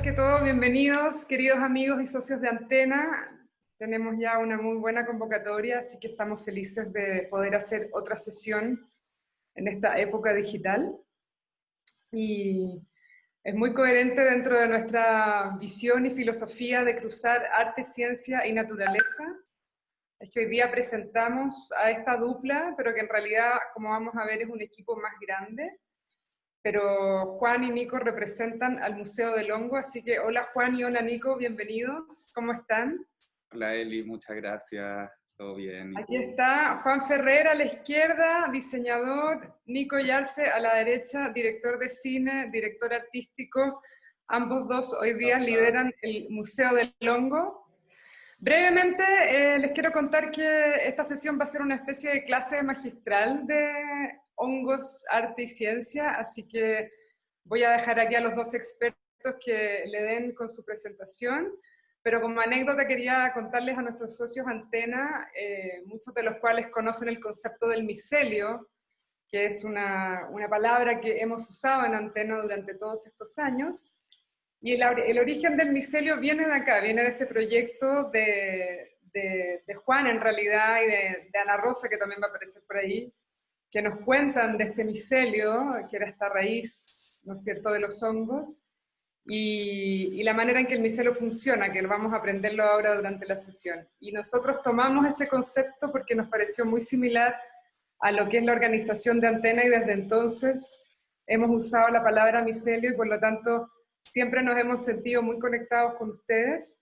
que todo, bienvenidos, queridos amigos y socios de Antena. Tenemos ya una muy buena convocatoria, así que estamos felices de poder hacer otra sesión en esta época digital. Y es muy coherente dentro de nuestra visión y filosofía de cruzar arte, ciencia y naturaleza. Es que hoy día presentamos a esta dupla, pero que en realidad, como vamos a ver, es un equipo más grande. Pero Juan y Nico representan al Museo del Hongo, así que hola Juan y hola Nico, bienvenidos, ¿cómo están? Hola Eli, muchas gracias, todo bien. ¿Y Aquí tú? está Juan Ferrer a la izquierda, diseñador, Nico Yarse a la derecha, director de cine, director artístico. Ambos dos hoy día lideran el Museo del Hongo. Brevemente, les quiero contar que esta sesión va a ser una especie de clase magistral de hongos, arte y ciencia, así que voy a dejar aquí a los dos expertos que le den con su presentación, pero como anécdota quería contarles a nuestros socios Antena, muchos de los cuales conocen el concepto del micelio, que es una palabra que hemos usado en Antena durante todos estos años. Y el origen del micelio viene de acá, viene de este proyecto de Juan en realidad y de Ana Rosa, que también va a aparecer por ahí, que nos cuentan de este micelio, que era esta raíz, ¿no es cierto?, de los hongos, y la manera en que el micelio funciona, que vamos a aprenderlo ahora durante la sesión. Y nosotros tomamos ese concepto porque nos pareció muy similar a lo que es la organización de Antena y desde entonces hemos usado la palabra micelio y por lo tanto siempre nos hemos sentido muy conectados con ustedes.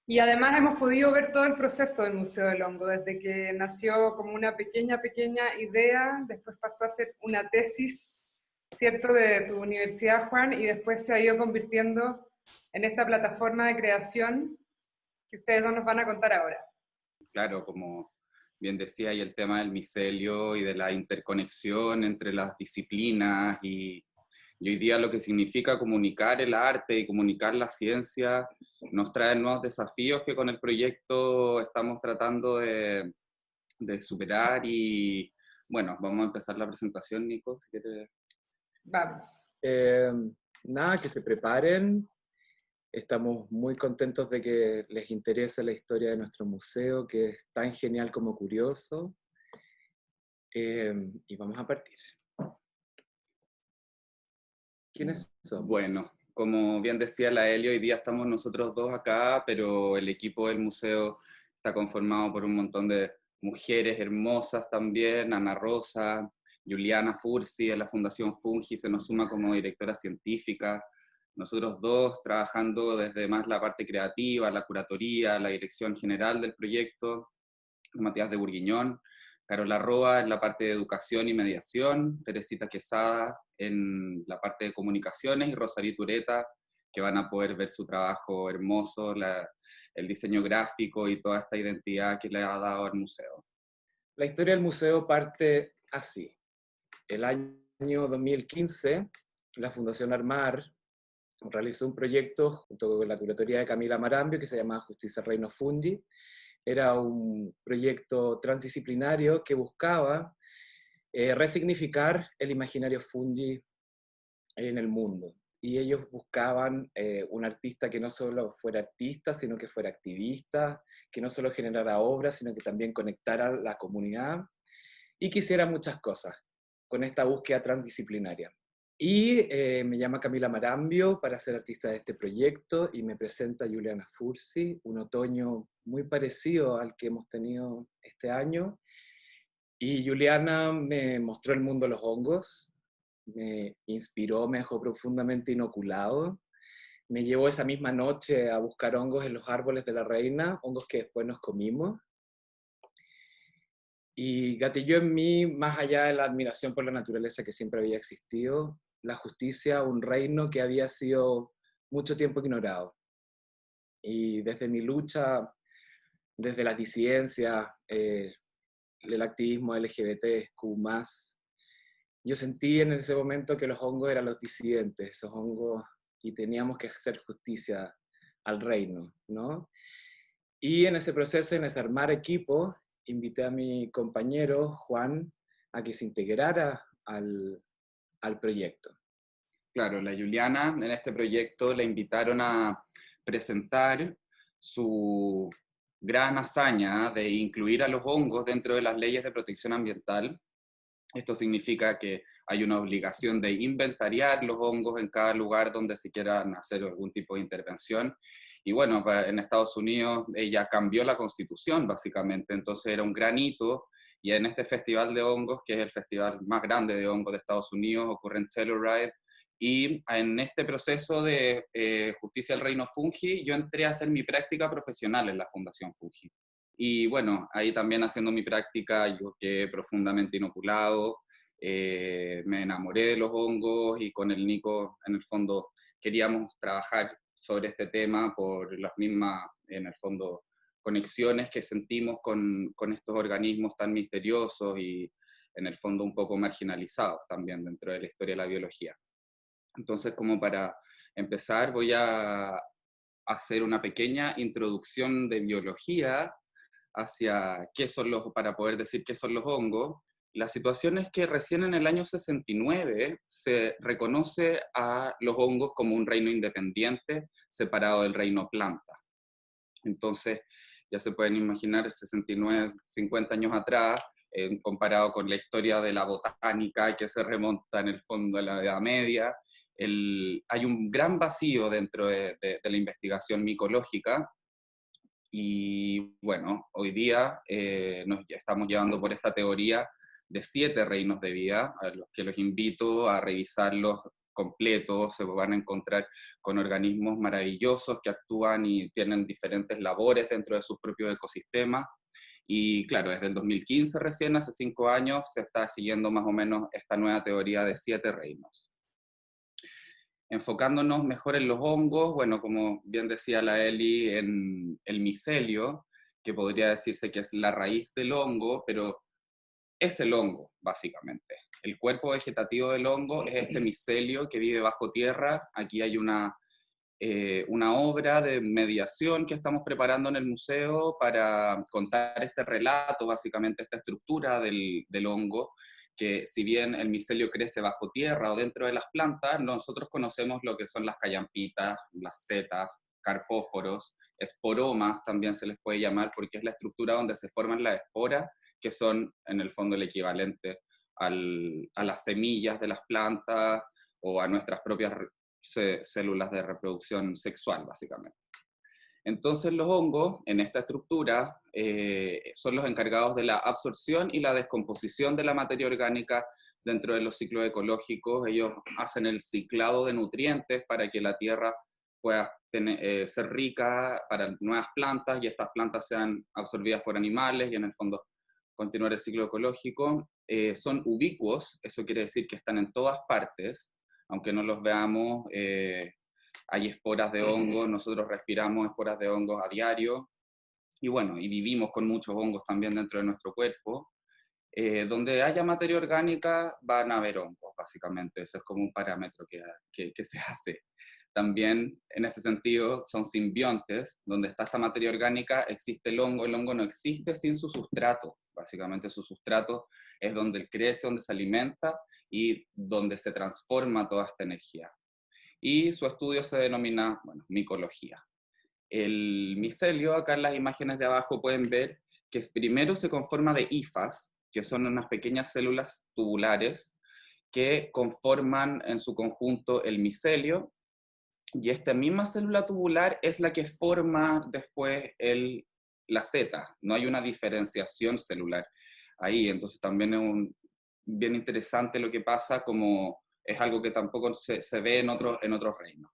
Y además hemos podido ver todo el proceso del Museo del Hongo, desde que nació como una pequeña idea, después pasó a ser una tesis, ¿cierto?, de tu universidad, Juan, y después se ha ido convirtiendo en esta plataforma de creación que ustedes dos nos van a contar ahora. Claro, como bien decía, y el tema del micelio y de la interconexión entre las disciplinas y hoy día lo que significa comunicar el arte y comunicar la ciencia nos trae nuevos desafíos que con el proyecto estamos tratando de superar y bueno, vamos a empezar la presentación, Nico, si quieres. Vamos. Eh, Nada, que se preparen. Estamos muy contentos de que les interese la historia de nuestro museo, que es tan genial como curioso. Y vamos a partir. ¿Quiénes somos? Bueno, como bien decía la Eli, hoy día estamos nosotros dos acá, pero el equipo del museo está conformado por un montón de mujeres hermosas también. Ana Rosa, Juliana Fursi de la Fundación Fungi se nos suma como directora científica. Nosotros dos trabajando desde más la parte creativa, la curatoría, la dirección general del proyecto. Matías de Burguiñón, Carola Roa en la parte de educación y mediación, Teresita Quesada en la parte de comunicaciones y Rosario Tureta, que van a poder ver su trabajo hermoso, el diseño gráfico y toda esta identidad que le ha dado al museo. La historia del museo parte así. El año 2015, la Fundación Armar realizó un proyecto junto con la curatoría de Camila Marambio que se llamaba Justicia Reino Fungi. Era un proyecto transdisciplinario que buscaba resignificar el imaginario fungi en el mundo. Y ellos buscaban un artista que no solo fuera artista, sino que fuera activista, que no solo generara obras, sino que también conectara a la comunidad y que hiciera muchas cosas con esta búsqueda transdisciplinaria. Y me llama Camila Marambio para ser artista de este proyecto y me presenta Juliana Fursi, un otoño muy parecido al que hemos tenido este año. Y Juliana me mostró el mundo de los hongos, me inspiró, me dejó profundamente inoculado. Me llevó esa misma noche a buscar hongos en los árboles de la reina, hongos que después nos comimos. Y gatilló en mí, más allá de la admiración por la naturaleza que siempre había existido, la justicia, un reino que había sido mucho tiempo ignorado. Y desde mi lucha, desde las disidencias, el activismo LGBTQ+, yo sentí en ese momento que los hongos eran los disidentes, esos hongos, y teníamos que hacer justicia al reino, ¿no? Y en ese proceso, en ese armar equipo, invité a mi compañero Juan a que se integrara al proyecto. Claro, la Juliana en este proyecto la invitaron a presentar su gran hazaña de incluir a los hongos dentro de las leyes de protección ambiental. Esto significa que hay una obligación de inventariar los hongos en cada lugar donde se quieran hacer algún tipo de intervención. Y bueno, en Estados Unidos ella cambió la constitución básicamente, entonces era un gran hito. Y en este festival de hongos, que es el festival más grande de hongos de Estados Unidos, ocurre en Telluride. Y en este proceso de Justicia al Reino Fungi, yo entré a hacer mi práctica profesional en la Fundación Fungi. Y bueno, ahí también haciendo mi práctica, yo quedé profundamente inoculado, me enamoré de los hongos y con el Nico, en el fondo, queríamos trabajar sobre este tema por las mismas, en el fondo, conexiones que sentimos con estos organismos tan misteriosos y, en el fondo, un poco marginalizados también dentro de la historia de la biología. Entonces, como para empezar, voy a hacer una pequeña introducción de biología hacia qué son para poder decir qué son los hongos. La situación es que recién en el año 69 se reconoce a los hongos como un reino independiente separado del reino planta. Entonces, ya se pueden imaginar 69, 50 años atrás, comparado con la historia de la botánica que se remonta en el fondo a la Edad Media, hay un gran vacío dentro de la investigación micológica. Y bueno, hoy día nos estamos llevando por esta teoría de 7 reinos de vida, a los que los invito a revisarlos completos. Se van a encontrar con organismos maravillosos que actúan y tienen diferentes labores dentro de sus propios ecosistemas. Y claro, desde el 2015 recién, hace 5 años, se está siguiendo más o menos esta nueva teoría de 7 reinos. Enfocándonos mejor en los hongos, bueno, como bien decía la Eli, en el micelio, que podría decirse que es la raíz del hongo, pero es el hongo, básicamente. El cuerpo vegetativo del hongo es este micelio que vive bajo tierra. Aquí hay una obra de mediación que estamos preparando en el museo para contar este relato, básicamente esta estructura del hongo, que si bien el micelio crece bajo tierra o dentro de las plantas, nosotros conocemos lo que son las callampitas, las setas, carpóforos, esporomas también se les puede llamar, porque es la estructura donde se forman las esporas, que son en el fondo el equivalente a las semillas de las plantas o a nuestras propias células de reproducción sexual, básicamente. Entonces los hongos, en esta estructura, son los encargados de la absorción y la descomposición de la materia orgánica dentro de los ciclos ecológicos. Ellos hacen el ciclado de nutrientes para que la tierra pueda ser rica para nuevas plantas y estas plantas sean absorbidas por animales y en el fondo continuar el ciclo ecológico. Son ubicuos, eso quiere decir que están en todas partes, aunque no los veamos. Hay esporas de hongos, nosotros respiramos esporas de hongos a diario, y bueno, y vivimos con muchos hongos también dentro de nuestro cuerpo. Donde haya materia orgánica van a haber hongos, básicamente, eso es como un parámetro que se hace. También, en ese sentido, son simbiontes, donde está esta materia orgánica, existe el hongo no existe sin su sustrato, básicamente su sustrato es donde él crece, donde se alimenta y donde se transforma toda esta energía. Y su estudio se denomina, bueno, micología. El micelio, acá en las imágenes de abajo pueden ver que primero se conforma de hifas, que son unas pequeñas células tubulares que conforman en su conjunto el micelio, y esta misma célula tubular es la que forma después la seta. No hay una diferenciación celular ahí, entonces también es bien interesante lo que pasa, como es algo que tampoco se ve en otros reinos.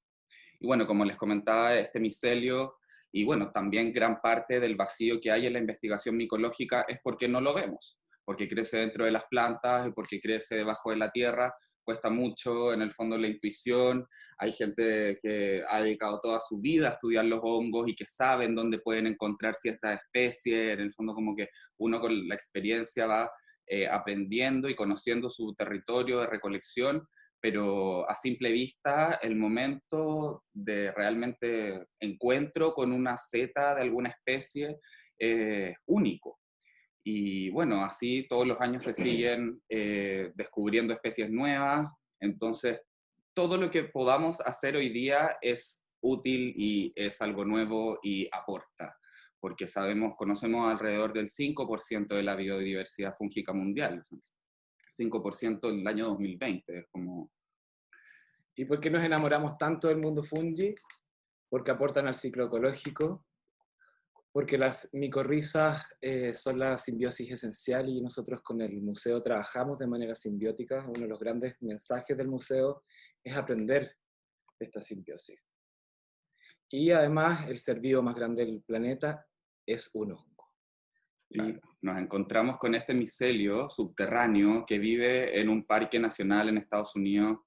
Y bueno, como les comentaba, este micelio, y bueno, también gran parte del vacío que hay en la investigación micológica es porque no lo vemos, porque crece dentro de las plantas y porque crece debajo de la tierra, cuesta mucho, en el fondo, la intuición. Hay gente que ha dedicado toda su vida a estudiar los hongos y que saben dónde pueden encontrar ciertas especies, en el fondo como que uno con la experiencia va aprendiendo y conociendo su territorio de recolección, pero a simple vista el momento de realmente encuentro con una seta de alguna especie es único. Y bueno, así todos los años se siguen descubriendo especies nuevas, entonces todo lo que podamos hacer hoy día es útil y es algo nuevo y aporta, porque conocemos alrededor del 5% de la biodiversidad fúngica mundial, 5% en el año 2020, es como... ¿Y por qué nos enamoramos tanto del mundo fungi? Porque aportan al ciclo ecológico, porque las micorrizas son la simbiosis esencial y nosotros con el museo trabajamos de manera simbiótica. Uno de los grandes mensajes del museo es aprender de esta simbiosis. Y además el ser vivo más grande del planeta es un hongo. Claro. Nos encontramos con este micelio subterráneo que vive en un parque nacional en Estados Unidos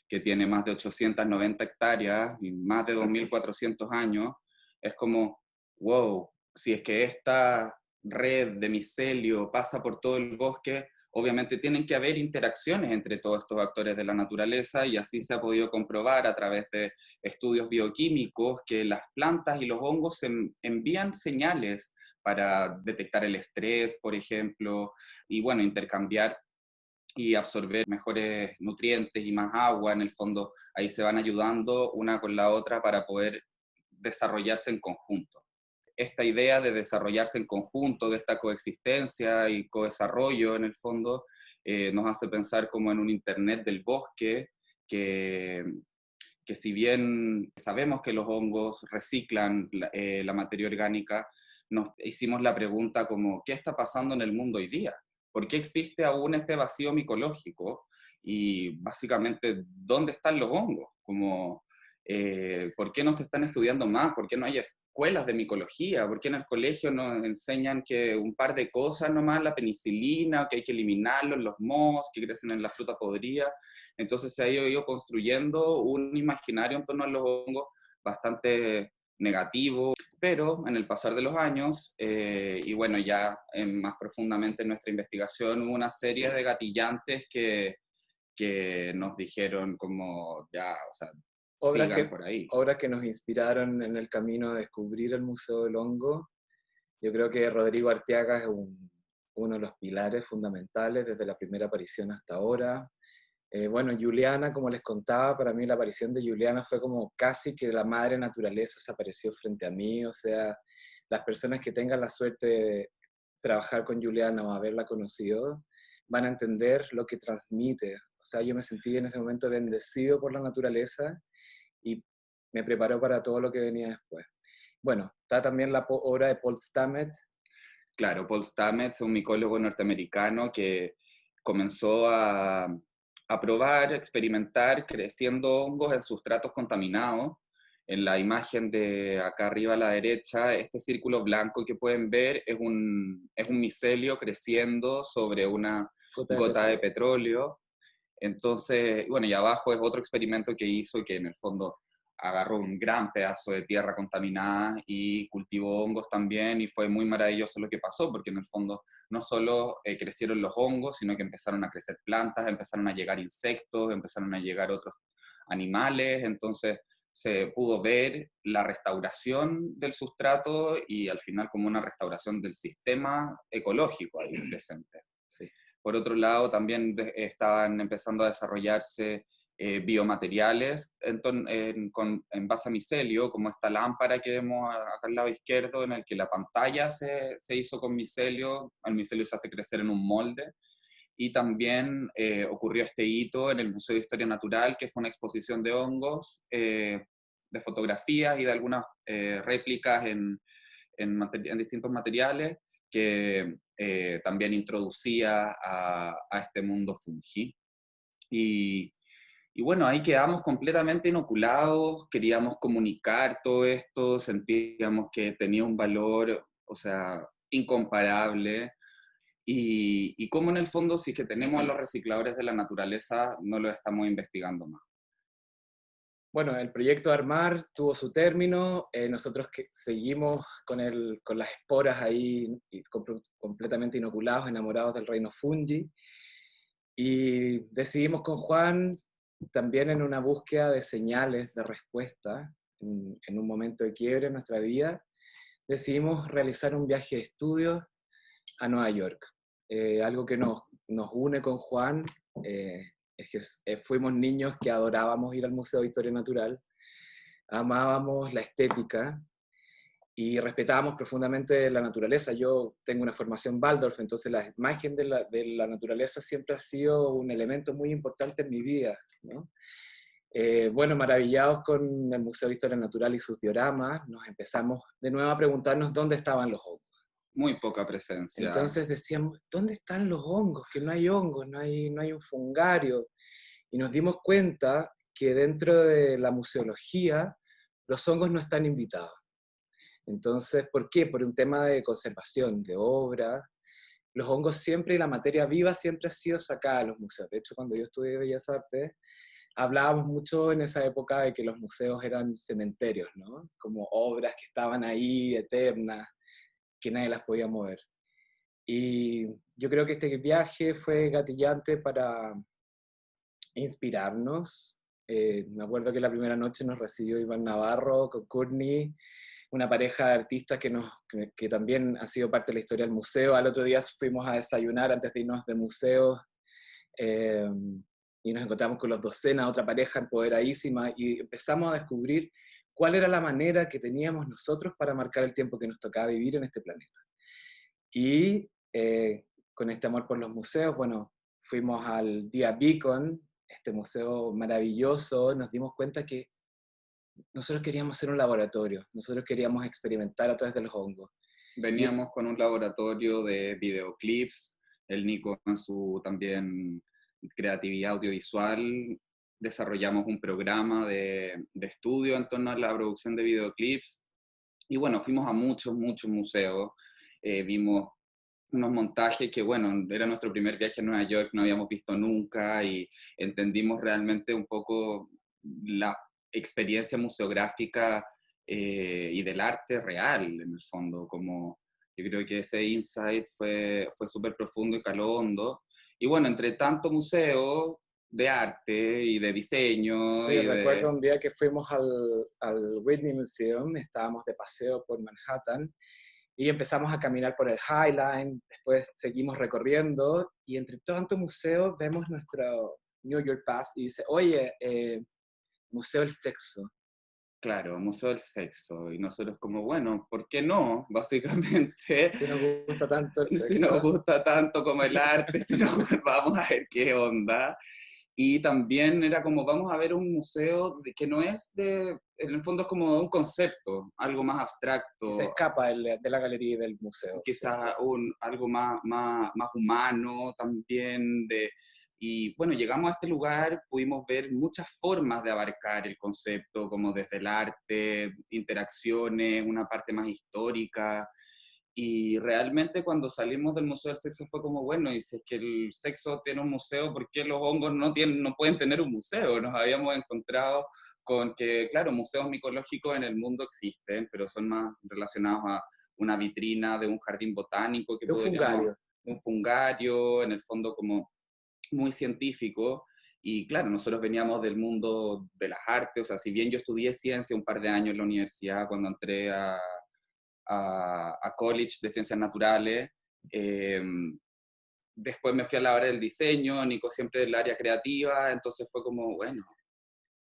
que tiene más de 890 hectáreas y más de 2.400 años. Es como, wow, si es que esta red de micelio pasa por todo el bosque, obviamente tienen que haber interacciones entre todos estos actores de la naturaleza y así se ha podido comprobar a través de estudios bioquímicos que las plantas y los hongos envían señales para detectar el estrés, por ejemplo, y bueno, intercambiar y absorber mejores nutrientes y más agua. En el fondo, ahí se van ayudando una con la otra para poder desarrollarse en conjunto. Esta idea de desarrollarse en conjunto, de esta coexistencia y co-desarrollo, en el fondo, nos hace pensar como en un Internet del bosque que, que si bien sabemos que los hongos reciclan la materia orgánica, nos hicimos la pregunta como, ¿qué está pasando en el mundo hoy día? ¿Por qué existe aún este vacío micológico? Y básicamente, ¿dónde están los hongos? Como, ¿por qué no se están estudiando más? ¿Por qué no hay escuelas de micología? ¿Por qué en el colegio nos enseñan que un par de cosas nomás, la penicilina, que hay que eliminarlos, los mohos que crecen en la fruta podrida? Entonces se ha ido construyendo un imaginario en torno a los hongos bastante negativo, pero en el pasar de los años, y bueno, ya más profundamente en nuestra investigación, hubo una serie de gatillantes que nos dijeron como, ya, o sea, sigan por ahí. Obras que nos inspiraron en el camino a descubrir el Museo del Hongo. Yo creo que Rodrigo Arteaga es uno de los pilares fundamentales desde la primera aparición hasta ahora. Bueno, Juliana, como les contaba, para mí la aparición de Juliana fue como casi que la madre naturaleza se apareció frente a mí. O sea, las personas que tengan la suerte de trabajar con Juliana o haberla conocido van a entender lo que transmite. O sea, yo me sentí en ese momento bendecido por la naturaleza y me preparó para todo lo que venía después. Bueno, está también la obra de Paul Stamets. Claro, Paul Stamets es un micólogo norteamericano que comenzó a probar, experimentar, creciendo hongos en sustratos contaminados. En la imagen de acá arriba a la derecha, este círculo blanco que pueden ver es un micelio creciendo sobre una gota de petróleo. Entonces, bueno, y abajo es otro experimento que hizo que en el fondo agarró un gran pedazo de tierra contaminada y cultivó hongos también, y fue muy maravilloso lo que pasó, porque en el fondo no solo crecieron los hongos, sino que empezaron a crecer plantas, empezaron a llegar insectos, empezaron a llegar otros animales. Entonces se pudo ver la restauración del sustrato y al final como una restauración del sistema ecológico ahí presente. Sí. Por otro lado, también estaban empezando a desarrollarse biomateriales en base a micelio, como esta lámpara que vemos acá al lado izquierdo, en el que la pantalla se hizo con micelio. El micelio se hace crecer en un molde. Y también ocurrió este hito en el Museo de Historia Natural, que fue una exposición de hongos, de fotografías y de algunas réplicas en distintos materiales, que también introducía a este mundo fungi. Y bueno, ahí quedamos completamente inoculados, queríamos comunicar todo esto, sentíamos que tenía un valor, o sea, incomparable. Y cómo en el fondo, si es que tenemos a los recicladores de la naturaleza, no los estamos investigando más. Bueno, el proyecto Armar tuvo su término, nosotros seguimos con las esporas ahí y completamente inoculados, enamorados del reino fungi, y decidimos con Juan, también en una búsqueda de señales de respuesta, en un momento de quiebre en nuestra vida, decidimos realizar un viaje de estudios a Nueva York. Algo que nos une con Juan, Es que fuimos niños que adorábamos ir al Museo de Historia Natural, amábamos la estética y respetábamos profundamente la naturaleza. Yo tengo una formación Waldorf, entonces la imagen de la naturaleza siempre ha sido un elemento muy importante en mi vida, ¿no? Bueno, maravillados con el Museo de Historia Natural y sus dioramas, nos empezamos de nuevo a preguntarnos dónde estaban los hongos. Muy poca presencia. Entonces decíamos, ¿dónde están los hongos? Que no hay hongos, no hay un fungario. Y nos dimos cuenta que dentro de la museología los hongos no están invitados. Entonces, ¿por qué? Por un tema de conservación, de obra. Los hongos siempre y la materia viva siempre ha sido sacada de los museos. De hecho, cuando yo estudié Bellas Artes, hablábamos mucho en esa época de que los museos eran cementerios, ¿no? Como obras que estaban ahí eternas, que nadie las podía mover. Y yo creo que este viaje fue gatillante para inspirarnos. Me acuerdo que la primera noche nos recibió Iván Navarro con Courtney, una pareja de artistas que también ha sido parte de la historia del museo. Al otro día fuimos a desayunar antes de irnos de museo y nos encontramos con los Docena, otra pareja empoderadísima, y empezamos a descubrir cuál era la manera que teníamos nosotros para marcar el tiempo que nos tocaba vivir en este planeta. Y con este amor por los museos, bueno, fuimos al Día Beacon, este museo maravilloso, nos dimos cuenta que nosotros queríamos hacer un laboratorio, nosotros queríamos experimentar a través de los hongos. Veníamos con un laboratorio de videoclips, el Nico en su también creatividad audiovisual, desarrollamos un programa de estudio en torno a la producción de videoclips, y bueno, fuimos a muchos museos, vimos unos montajes que, bueno, era nuestro primer viaje a Nueva York, no habíamos visto nunca, y entendimos realmente un poco la experiencia museográfica y del arte real, en el fondo, como yo creo que ese insight fue súper profundo y caló hondo. Y bueno, entre tanto museo de arte y de diseño, Sí, y recuerdo de... un día que fuimos al Whitney Museum, estábamos de paseo por Manhattan, y empezamos a caminar por el High Line, después seguimos recorriendo, y entre tanto museo vemos nuestro New York Pass y dice, oye, Museo del Sexo. Claro, Museo del Sexo, y nosotros como, bueno, ¿por qué no? Básicamente, Si nos gusta tanto el si nos sexo. gusta tanto como el arte, si nos, vamos a ver qué onda. Y también era como, vamos a ver un museo que no es de, en el fondo es como un concepto, algo más Y se abstracto, escapa de la galería y del museo. quizás algo más humano también. Y bueno, llegamos a este lugar, pudimos ver muchas formas de abarcar el concepto, como desde el arte, interacciones, una parte más histórica. Y realmente cuando salimos del Museo del Sexo fue como, bueno, y si es que el sexo tiene un museo, ¿por qué los hongos no pueden tener un museo? Nos habíamos encontrado con que, claro, museos micológicos en el mundo existen, pero son más relacionados a una vitrina de un jardín botánico que Un podríamos, fungario. un fungario, en el fondo como muy científico. Y claro, nosotros veníamos del mundo de las artes, o sea, si bien yo estudié ciencia un par de años en la universidad, cuando entré a college de ciencias naturales. Eh, Después me fui a la área del diseño, Nico siempre del área creativa, entonces fue como, bueno,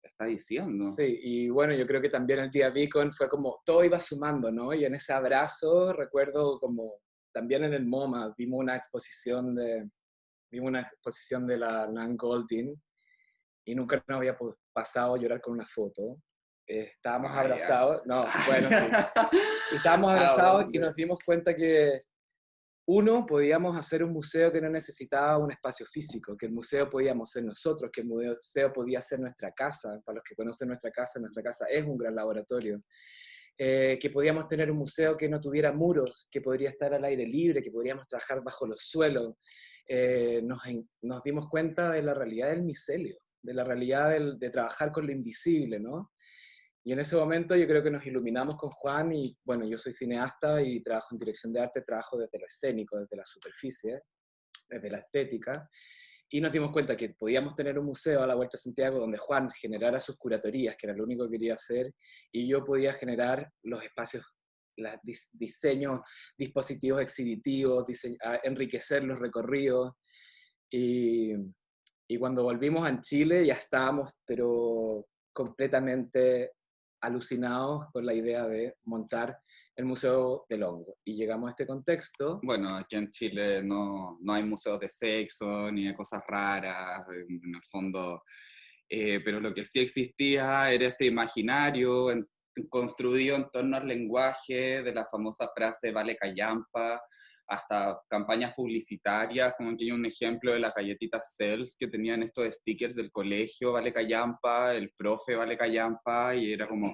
¿qué está diciendo? Sí, y bueno, yo creo que también el día Beacon fue como, todo iba sumando, ¿no? Y en ese abrazo, recuerdo como, también en el MoMA, vimos una exposición de la Nan Goldin, y nunca nos había pasado a llorar con una foto. Estábamos Vaya. abrazados, no, bueno, sí. Estábamos ¿A abrazados y dónde? nos dimos cuenta que, uno, podíamos hacer un museo que no necesitaba un espacio físico, que el museo podíamos ser nosotros, que el museo podía ser nuestra casa. Para los que conocen nuestra casa es un gran laboratorio. Que podíamos tener un museo que no tuviera muros, que podría estar al aire libre, que podríamos trabajar bajo los suelos. Nos dimos cuenta de la realidad del micelio, de la realidad de trabajar con lo invisible, ¿no? Y en ese momento yo creo que nos iluminamos con Juan y, bueno, yo soy cineasta y trabajo en dirección de arte, trabajo desde lo escénico, desde la superficie, desde la estética, y nos dimos cuenta que podíamos tener un museo a la Vuelta a Santiago donde Juan generara sus curatorias, que era lo único que quería hacer, y yo podía generar los espacios, los diseños, dispositivos exhibitivos, enriquecer los recorridos, y Y cuando volvimos a Chile ya estábamos, pero completamente alucinados con la idea de montar el Museo del Hongo. Y llegamos a este contexto. Bueno, aquí en Chile no hay museos de sexo ni de cosas raras, en el fondo, pero lo que sí existía era este imaginario construido en torno al lenguaje de la famosa frase vale callampa, hasta campañas publicitarias, como aquí hay un ejemplo de las galletitas Cells que tenían estos stickers del colegio vale callampa, el profe vale callampa, y era como,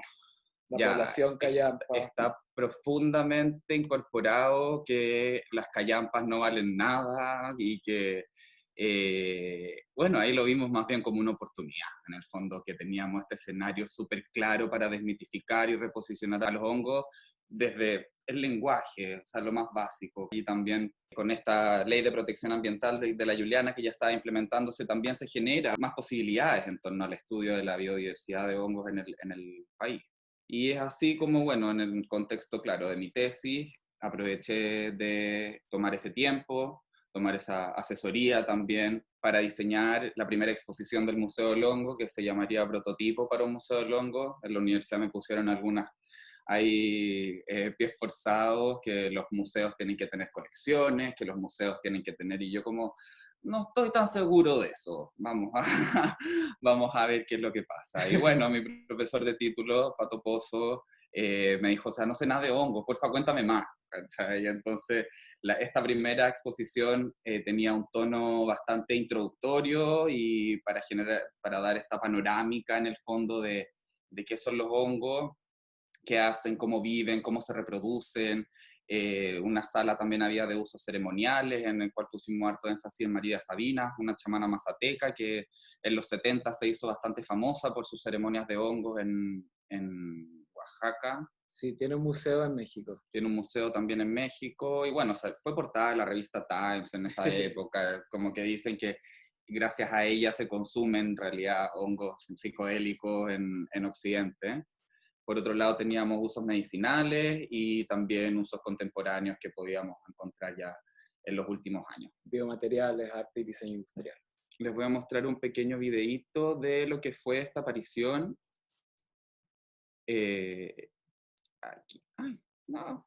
La ya, población callampa. está profundamente incorporado que las callampas no valen nada y que, bueno, ahí lo vimos más bien como una oportunidad, en el fondo, que teníamos este escenario súper claro para desmitificar y reposicionar a los hongos desde el lenguaje, o sea, lo más básico. Y también con esta ley de protección ambiental de la Juliana que ya está implementándose, también se genera más posibilidades en torno al estudio de la biodiversidad de hongos en el país. Y es así como, bueno, en el contexto, claro, de mi tesis, aproveché de tomar ese tiempo, tomar esa asesoría también para diseñar la primera exposición del Museo del Hongo, que se llamaría Prototipo para un Museo del Hongo. En la universidad me pusieron algunas, hay pies forzados, que los museos tienen que tener colecciones, que los museos tienen que tener, y yo como, no estoy tan seguro de eso. Vamos a, vamos a ver qué es lo que pasa. Y bueno, mi profesor de título, Pato Pozo, me dijo, o sea, no sé nada de hongos, porfa, cuéntame más. ¿Cachai? Y entonces, esta primera exposición tenía un tono bastante introductorio y para dar esta panorámica en el fondo de qué son los hongos, qué hacen, cómo viven, cómo se reproducen. Una sala también había de usos ceremoniales, en el cual pusimos harto énfasis en María Sabina, una chamana mazateca que en los 70 se hizo bastante famosa por sus ceremonias de hongos en Oaxaca. Sí, tiene un museo en México. Tiene un museo también en México, y bueno, o sea, fue portada de la revista Times en esa época, como que dicen que gracias a ella se consumen en realidad hongos psicodélicos en Occidente. Por otro lado, teníamos usos medicinales y también usos contemporáneos que podíamos encontrar ya en los últimos años. Biomateriales, arte y diseño industrial. Les voy a mostrar un pequeño videíto de lo que fue esta aparición. Aquí. Ay, no.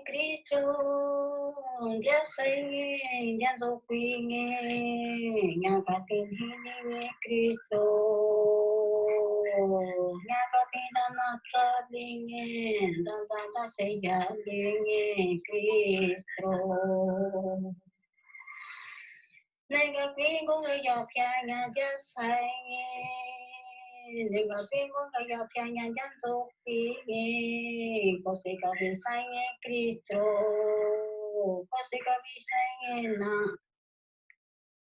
Cristo, ya say, ya do pinge, ya katin hini Cristo, ya kapina na tralinge, da say ya linge Cristo. Nega pingo ya pianya ya say. Nega pingo ya pianya ya do pinge, kose kabisay Cristo, kose kabisay na.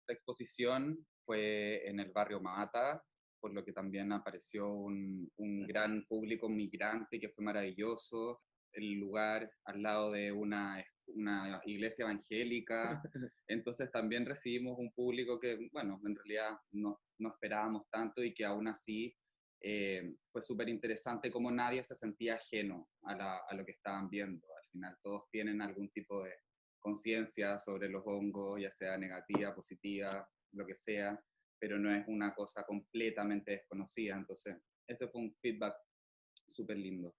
La exposición fue en el barrio Mata, por lo que también apareció un gran público migrante que fue maravilloso. El lugar al lado de una iglesia evangélica. Entonces también recibimos un público que, bueno, en realidad no esperábamos tanto, y que aún así fue súper interesante cómo nadie se sentía ajeno a lo que estaban viendo. Al final todos tienen algún tipo de conciencia sobre los hongos, ya sea negativa, positiva, lo que sea, pero no es una cosa completamente desconocida. Entonces, ese fue un feedback súper lindo.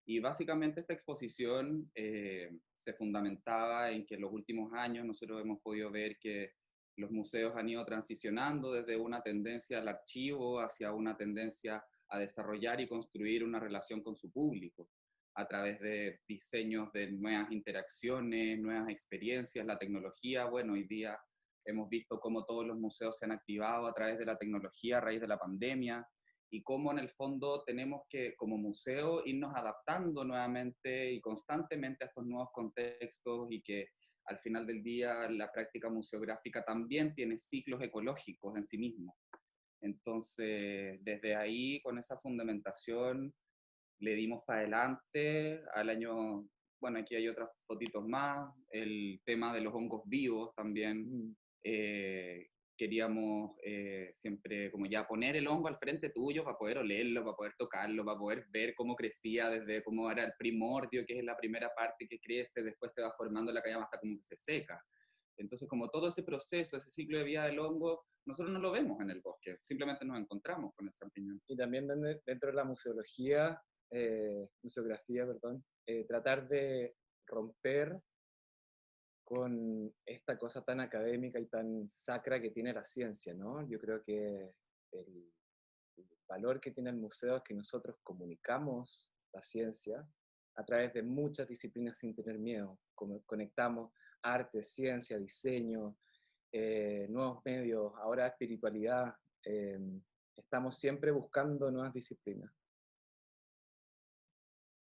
Y básicamente esta exposición se fundamentaba en que en los últimos años nosotros hemos podido ver que los museos han ido transicionando desde una tendencia al archivo hacia una tendencia a desarrollar y construir una relación con su público a través de diseños de nuevas interacciones, nuevas experiencias, la tecnología. Bueno, hoy día hemos visto cómo todos los museos se han activado a través de la tecnología a raíz de la pandemia, y cómo en el fondo tenemos que, como museo, irnos adaptando nuevamente y constantemente a estos nuevos contextos, y que al final del día la práctica museográfica también tiene ciclos ecológicos en sí mismo. Entonces, desde ahí, con esa fundamentación, le dimos para adelante al año, bueno, aquí hay otras fotitos más, el tema de los hongos vivos también. Queríamos siempre como ya poner el hongo al frente tuyo para poder olerlo, para poder tocarlo, para poder ver cómo crecía, desde cómo era el primordio, que es la primera parte que crece, después se va formando la cama hasta como que se seca. Entonces, como todo ese proceso, ese ciclo de vida del hongo, nosotros no lo vemos en el bosque, simplemente nos encontramos con el champiñón. Y también dentro de la museografía, perdón, tratar de romper con esta cosa tan académica y tan sacra que tiene la ciencia, ¿no? Yo creo que el valor que tiene el museo es que nosotros comunicamos la ciencia a través de muchas disciplinas sin tener miedo. Como conectamos arte, ciencia, diseño, nuevos medios, ahora espiritualidad. Estamos siempre buscando nuevas disciplinas.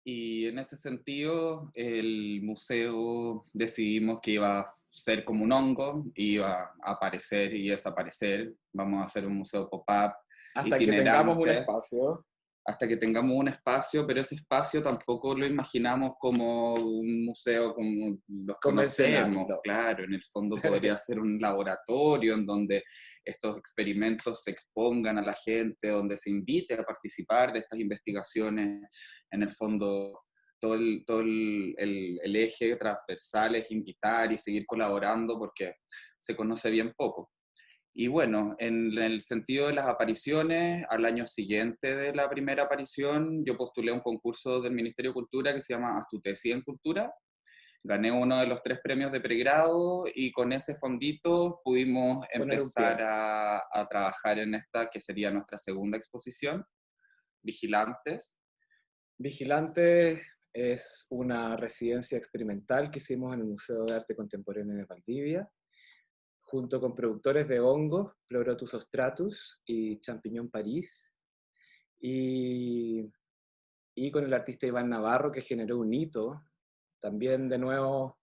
Y en ese sentido, el museo decidimos que iba a ser como un hongo, iba a aparecer y desaparecer. Vamos a hacer un museo pop-up Hasta que tengamos un itinerante, espacio. hasta que tengamos un espacio, pero ese espacio tampoco lo imaginamos como un museo como los Convencional, conocemos. no. Claro, en el fondo podría ser un laboratorio en donde estos experimentos se expongan a la gente, donde se invite a participar de estas investigaciones. En el fondo, el eje transversal es invitar y seguir colaborando porque se conoce bien poco. Y bueno, en el sentido de las apariciones, al año siguiente de la primera aparición, yo postulé a un concurso del Ministerio de Cultura que se llama Haz tu tesis en Cultura. Gané uno de los 3 premios de pregrado y con ese fondito pudimos empezar a trabajar en esta, que sería nuestra segunda exposición, Vigilantes. Vigilantes es una residencia experimental que hicimos en el Museo de Arte Contemporáneo de Valdivia, junto con productores de hongos, Pleurotus ostratus y Champiñón París, y con el artista Iván Navarro, que generó un hito, también de nuevo,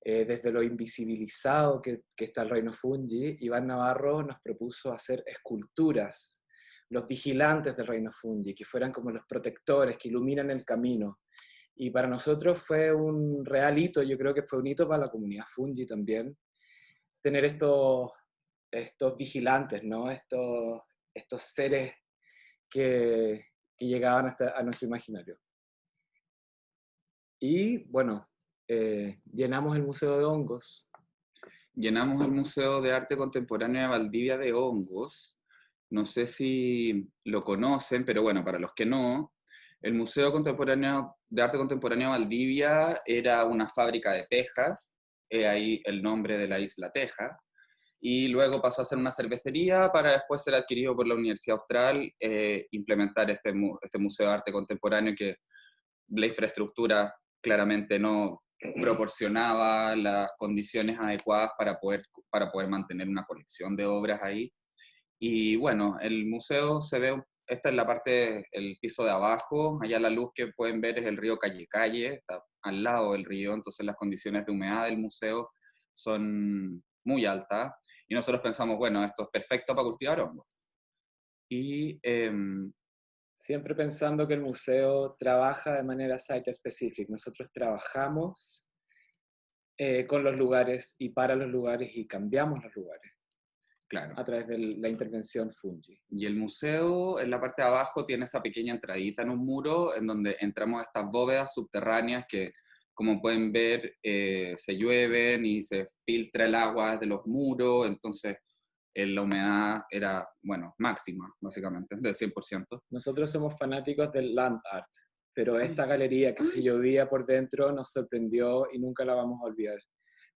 desde lo invisibilizado que está el reino fungi. Iván Navarro nos propuso hacer esculturas, los vigilantes del reino fungi, que fueran como los protectores, que iluminan el camino. Y para nosotros fue un real hito, yo creo que fue un hito para la comunidad fungi también, tener estos vigilantes, ¿no? Estos seres que llegaban hasta a nuestro imaginario. Y bueno, llenamos el Museo de Hongos. Llenamos el Museo de Arte Contemporáneo de Valdivia de hongos. No sé si lo conocen, pero bueno, para los que no, el Museo Contemporáneo de Arte Contemporáneo de Valdivia era una fábrica de tejas, ahí el nombre de la isla Teja, y luego pasó a ser una cervecería para después ser adquirido por la Universidad Austral, implementar este Museo de Arte Contemporáneo que la infraestructura claramente no proporcionaba las condiciones adecuadas para poder mantener una colección de obras ahí. Y bueno, el museo se ve, esta es la parte, el piso de abajo, allá la luz que pueden ver es el río Calle Calle, está al lado del río, entonces las condiciones de humedad del museo son muy altas. Y nosotros pensamos, bueno, esto es perfecto para cultivar hongos. Y siempre pensando que el museo trabaja de manera site-specific. Nosotros trabajamos con los lugares y para los lugares y cambiamos los lugares. Claro. A través de la intervención fungi. Y el museo, en la parte de abajo, tiene esa pequeña entradita en un muro en donde entramos a estas bóvedas subterráneas que, como pueden ver, se llueven y se filtra el agua desde los muros, entonces la humedad era, bueno, máxima, básicamente, del 100%. Nosotros somos fanáticos del land art, pero esta galería que se llovía por dentro nos sorprendió y nunca la vamos a olvidar.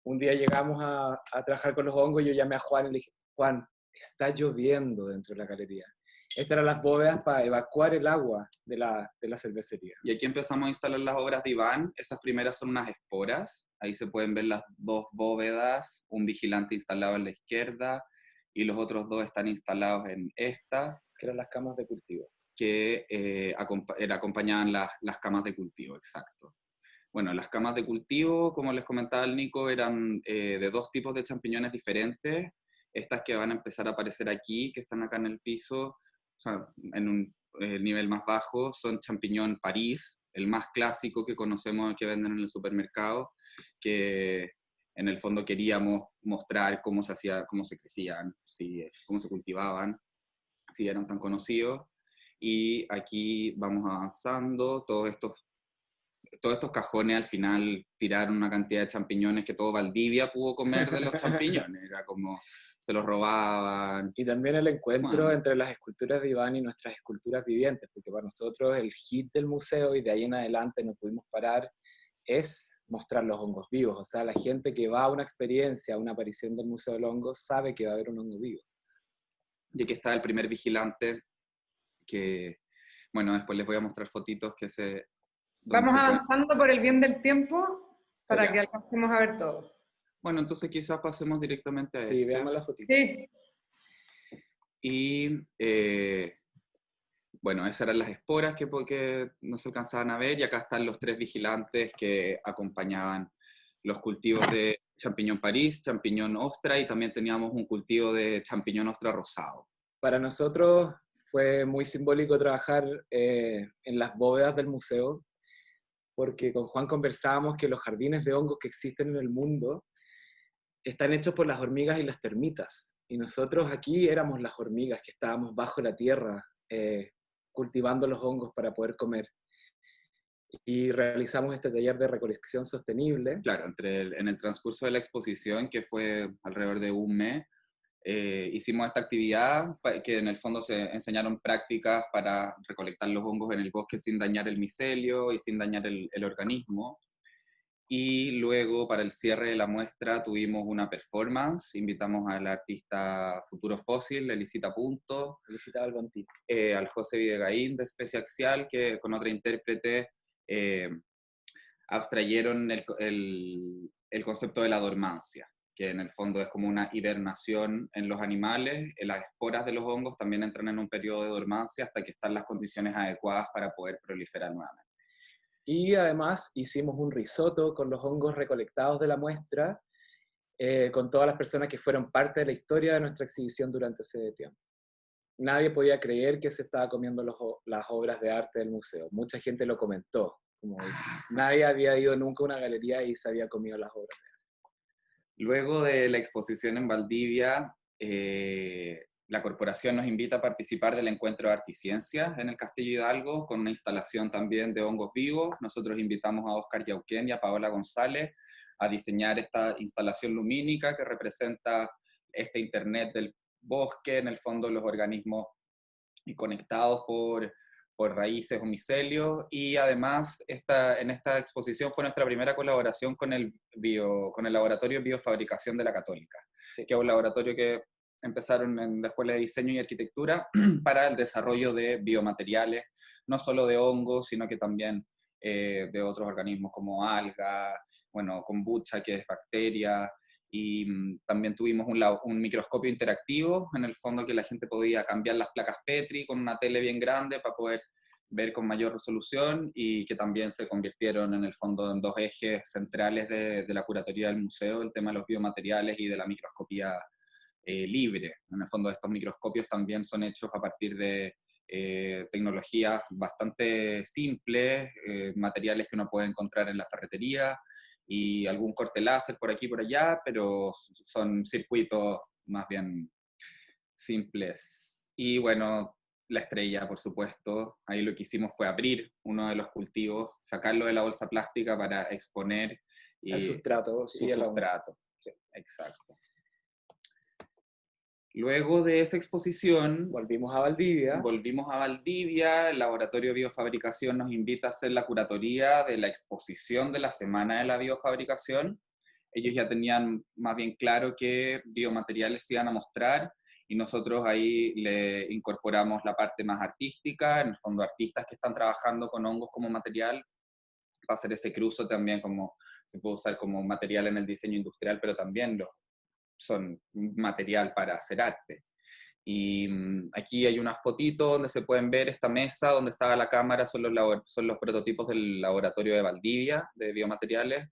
Un día llegamos a trabajar con los hongos y yo llamé a Juan y le dije, Juan, está lloviendo dentro de la galería. Estas eran las bóvedas para evacuar el agua de la cervecería. Y aquí empezamos a instalar las obras de Iván. Esas primeras son unas esporas. Ahí se pueden ver las 2 bóvedas, un vigilante instalado en la izquierda y los otros 2 están instalados en esta. Que eran las camas de cultivo. Que acompañaban las camas de cultivo, exacto. Bueno, las camas de cultivo, como les comentaba el Nico, eran de 2 tipos de champiñones diferentes. Estas que van a empezar a aparecer aquí, que están acá en el piso, o sea, el nivel más bajo, son champiñón París, el más clásico que conocemos, que venden en el supermercado, que en el fondo queríamos mostrar cómo se hacía, cómo se crecían, cómo se cultivaban, si eran tan conocidos. Y aquí vamos avanzando, todos estos cajones al final tiraron una cantidad de champiñones que todo Valdivia pudo comer de los champiñones, era como se los robaban. Y también el encuentro Bueno. entre las esculturas de Iván y nuestras esculturas vivientes, porque para nosotros el hit del museo, y de ahí en adelante no pudimos parar, es mostrar los hongos vivos. O sea, la gente que va a una experiencia, a una aparición del Museo del Hongo, sabe que va a haber un hongo vivo. Y aquí está el primer vigilante, que, bueno, después les voy a mostrar fotitos que se... donde Vamos se pueden- avanzando por el bien del tiempo para Ya. que alcancemos a ver todo. Bueno, entonces quizás pasemos directamente a Sí, este. veamos la fotito. Sí, Y bueno, esas eran las esporas que no se alcanzaban a ver, y acá están los 3 vigilantes que acompañaban los cultivos de champiñón París, champiñón ostra, y también teníamos un cultivo de champiñón ostra rosado. Para nosotros fue muy simbólico trabajar en las bóvedas del museo, porque con Juan conversábamos que los jardines de hongos que existen en el mundo están hechos por las hormigas y las termitas. Y nosotros aquí éramos las hormigas que estábamos bajo la tierra, cultivando los hongos para poder comer. Y realizamos este taller de recolección sostenible. Claro, en el transcurso de la exposición, que fue alrededor de un mes, hicimos esta actividad que en el fondo se enseñaron prácticas para recolectar los hongos en el bosque sin dañar el micelio y sin dañar el organismo. Y luego, para el cierre de la muestra, tuvimos una performance. Invitamos al artista Futuro Fósil, Elisita Punto, Felicitaba al Banti. al José Videgaín de Especie Axial, que con otra intérprete abstrayeron el concepto de la dormancia, que en el fondo es como una hibernación en los animales. Las esporas de los hongos también entran en un periodo de dormancia hasta que están las condiciones adecuadas para poder proliferar nuevamente. Y además hicimos un risotto con los hongos recolectados de la muestra, con todas las personas que fueron parte de la historia de nuestra exhibición durante ese tiempo. Nadie podía creer que se estaba comiendo las obras de arte del museo. Mucha gente lo comentó. Como nadie había ido nunca a una galería y se había comido las obras. Luego de la exposición en Valdivia, la corporación nos invita a participar del encuentro de arte y ciencia en el Castillo Hidalgo, con una instalación también de hongos vivos. Nosotros invitamos a Oscar Yauquén y a Paola González a diseñar esta instalación lumínica que representa este Internet del bosque, en el fondo los organismos conectados por raíces o micelios. Y además en esta exposición fue nuestra primera colaboración con el Laboratorio de Biofabricación de la Católica, Sí. que es un laboratorio que empezaron en la Escuela de Diseño y Arquitectura para el desarrollo de biomateriales, no solo de hongos, sino que también de otros organismos como algas, bueno, kombucha, que es bacteria, y también tuvimos un microscopio interactivo, en el fondo, que la gente podía cambiar las placas Petri con una tele bien grande para poder ver con mayor resolución, y que también se convirtieron en el fondo en 2 ejes centrales de la curatoría del museo, el tema de los biomateriales y de la microscopía libre. En el fondo, estos microscopios también son hechos a partir de tecnologías bastante simples, materiales que uno puede encontrar en la ferretería, y algún corte láser por aquí y por allá, pero son circuitos más bien simples. Y bueno, la estrella, por supuesto, ahí lo que hicimos fue abrir uno de los cultivos, sacarlo de la bolsa plástica para exponer El sustrato. su y el hongo. sustrato. Sí, exacto. Luego de esa exposición, Volvimos a Valdivia. el Laboratorio de Biofabricación nos invita a hacer la curatoría de la exposición de la Semana de la Biofabricación. Ellos ya tenían más bien claro qué biomateriales se iban a mostrar, y nosotros ahí le incorporamos la parte más artística, en el fondo artistas que están trabajando con hongos como material, para hacer ese cruce también, como se puede usar como material en el diseño industrial, pero también son material para hacer arte. Y aquí hay una fotito donde se pueden ver esta mesa donde estaba la cámara, son los prototipos del laboratorio de Valdivia de biomateriales.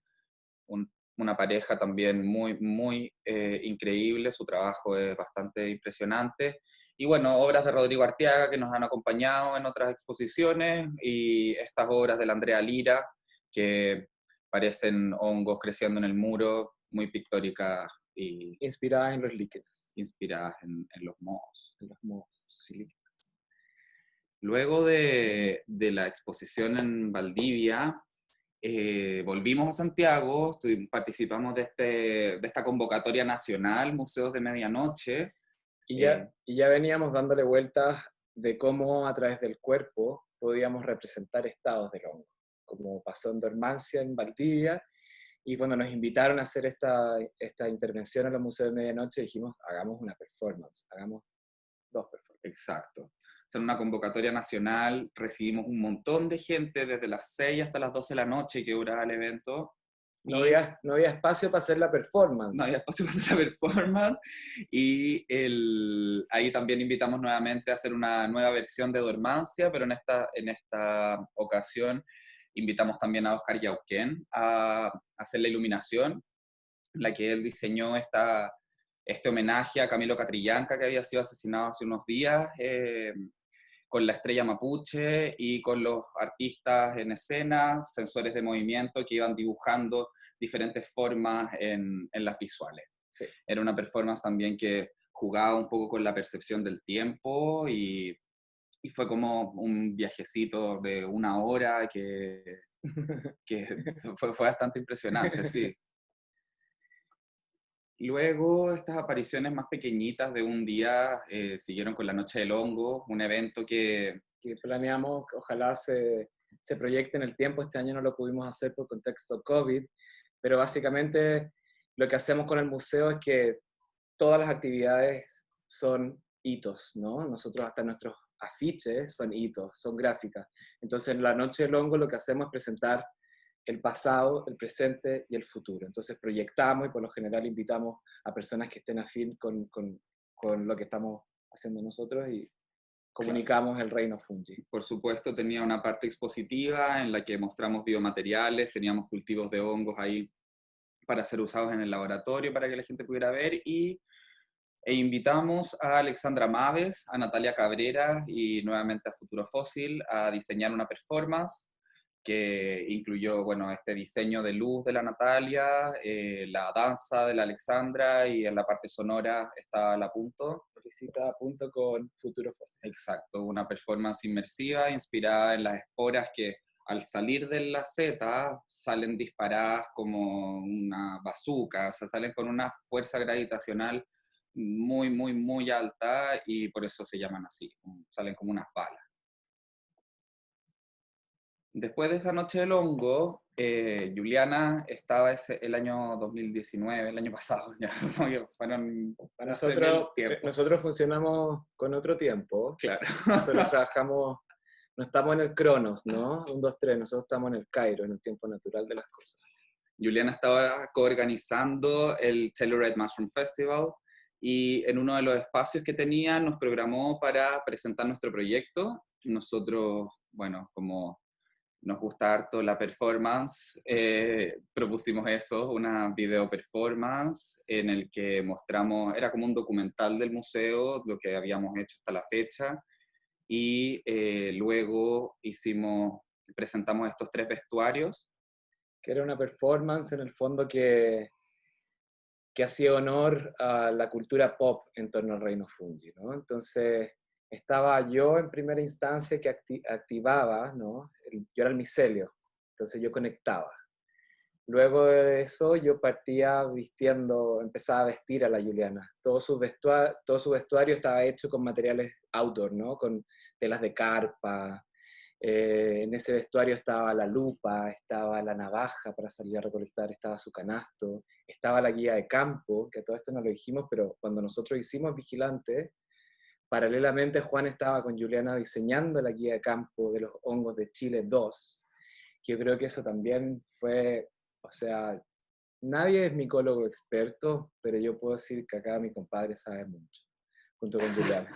Una pareja también muy, muy increíble, su trabajo es bastante impresionante. Y bueno, obras de Rodrigo Arteaga que nos han acompañado en otras exposiciones y estas obras de la Andrea Lira que parecen hongos creciendo en el muro, muy pictóricas y Inspiradas en los líquenes, inspiradas en los mohos. en los mohos y líquenes. Luego de la exposición en Valdivia, volvimos a Santiago, participamos de esta convocatoria nacional, Museos de Medianoche. Y ya veníamos dándole vueltas de cómo a través del cuerpo podíamos representar estados del hongo, como pasó en Dormancia, en Valdivia, y cuando nos invitaron a hacer esta intervención en los Museos de Medianoche, dijimos, hagamos una performance, hagamos 2 performances. Exacto. O sea, en una convocatoria nacional recibimos un montón de gente desde las 6 hasta las 12 de la noche que duraba el evento. No había espacio para hacer la performance. No había espacio para hacer la performance y ahí también invitamos nuevamente a hacer una nueva versión de Dormancia, pero en esta ocasión invitamos también a Oscar Yauquén a hacer la iluminación, en la que él diseñó este homenaje a Camilo Catrillanca, que había sido asesinado hace unos días, con la estrella mapuche y con los artistas en escena, sensores de movimiento que iban dibujando diferentes formas en las visuales. Sí. Era una performance también que jugaba un poco con la percepción del tiempo y fue como un viajecito de 1 hora que fue bastante impresionante, sí. Luego, estas apariciones más pequeñitas de un día siguieron con la Noche del Hongo, un evento que planeamos que ojalá se proyecte en el tiempo. Este año no lo pudimos hacer por contexto COVID, pero básicamente lo que hacemos con el museo es que todas las actividades son hitos, ¿no? Nosotros hasta nuestros afiches son hitos, son gráficas. Entonces en la Noche del Hongo lo que hacemos es presentar el pasado, el presente y el futuro. Entonces proyectamos y por lo general invitamos a personas que estén afín con lo que estamos haciendo nosotros y comunicamos el reino fungi. por supuesto tenía una parte expositiva en la que mostramos biomateriales, teníamos cultivos de hongos ahí para ser usados en el laboratorio para que la gente pudiera ver e invitamos a Alexandra Maves, a Natalia Cabrera y nuevamente a Futuro Fósil a diseñar una performance que incluyó, bueno, este diseño de luz de la Natalia, la danza de la Alexandra y en la parte sonora está la Punto. Visita a Punto con Futuro Fósil. Exacto, una performance inmersiva inspirada en las esporas que al salir de la seta salen disparadas como una bazooka, o sea, salen con una fuerza gravitacional muy, muy, muy alta y por eso se llaman así, salen como unas balas. Después de esa noche del hongo, Juliana estaba el año 2019, el año pasado, ya, fueron nosotros funcionamos con otro tiempo. Claro. Nosotros trabajamos, no estamos en el Cronos, ¿no? 1, 2, 3, nosotros estamos en el Cairo, en el tiempo natural de las cosas. Juliana estaba coorganizando el Telluride Mushroom Festival y en uno de los espacios que tenía nos programó para presentar nuestro proyecto. Nosotros, bueno, como nos gusta harto la performance, propusimos eso, una video performance en el que mostramos, era como un documental del museo, lo que habíamos hecho hasta la fecha, y luego presentamos estos 3 vestuarios. Que era una performance en el fondo que hacía honor a la cultura pop en torno al reino fungi, ¿no? Entonces estaba yo en primera instancia que activaba, ¿no? Yo era el micelio, entonces yo conectaba. Luego de eso yo partía empezaba a vestir a la Juliana. Todo su vestuario estaba hecho con materiales outdoor, ¿no? Con telas de carpa. En ese vestuario estaba la lupa, estaba la navaja para salir a recolectar, estaba su canasto, estaba la guía de campo, que todo esto no lo dijimos, pero cuando nosotros hicimos Vigilante, paralelamente Juan estaba con Juliana diseñando la guía de campo de los hongos de Chile 2, que yo creo que eso también fue, o sea, nadie es micólogo experto, pero yo puedo decir que acá mi compadre sabe mucho, junto con Juliana.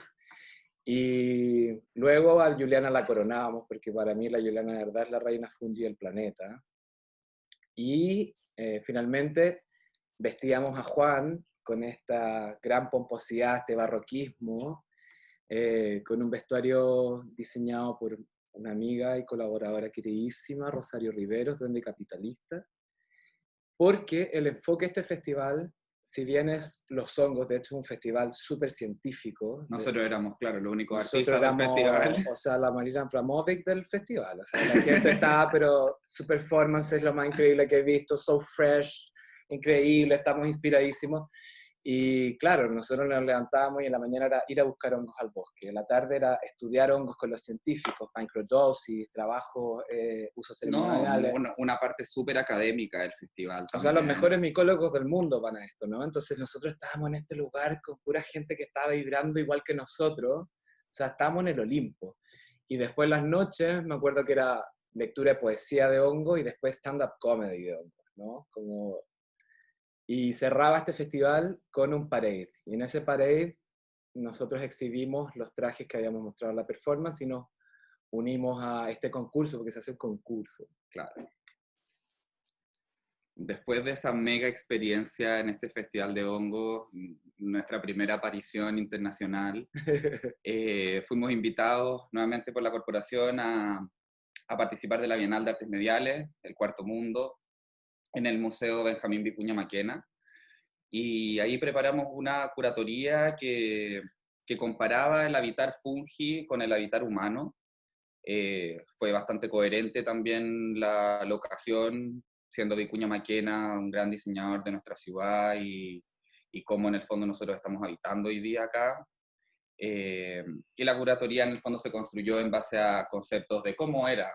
Y luego a Juliana la coronábamos, porque para mí la Juliana de verdad es la reina fungi del planeta. Y finalmente vestíamos a Juan con esta gran pomposidad, este barroquismo, con un vestuario diseñado por una amiga y colaboradora queridísima, Rosario Riveros, Duende Capitalista, porque el enfoque de este festival, si bien es los hongos, de hecho es un festival súper científico. Nosotros éramos, claro, los únicos Nosotros artistas del festival. éramos, o sea, la Marina Abramovic del festival. O sea, la gente estaba, pero su performance es lo más increíble que he visto, so fresh, increíble, estamos inspiradísimos. Y claro, nosotros nos levantábamos y en la mañana era ir a buscar hongos al bosque. En la tarde era estudiar hongos con los científicos, microdosis, trabajo, usos No, ceremoniales. una parte súper académica del festival O sea, los también. mejores micólogos del mundo van a esto, ¿no? Entonces nosotros estábamos en este lugar con pura gente que estaba vibrando igual que nosotros. O sea, estábamos en el Olimpo. Y después las noches, me acuerdo que era lectura de poesía de hongo y después stand-up comedy de hongo, ¿no? Y cerraba este festival con un parade. Y en ese parade nosotros exhibimos los trajes que habíamos mostrado en la performance y nos unimos a este concurso, porque se hace un concurso. Claro. Después de esa mega experiencia en este festival de hongo, nuestra primera aparición internacional, fuimos invitados nuevamente por la corporación a participar de la Bienal de Artes Mediales, el Cuarto Mundo, en el Museo Benjamín Vicuña Maquena. Y ahí preparamos una curatoría que comparaba el habitar fungi con el habitar humano. Fue bastante coherente también la ocasión, siendo Vicuña Maquena un gran diseñador de nuestra ciudad y cómo en el fondo nosotros estamos habitando hoy día acá. Y la curatoría en el fondo se construyó en base a conceptos de cómo era,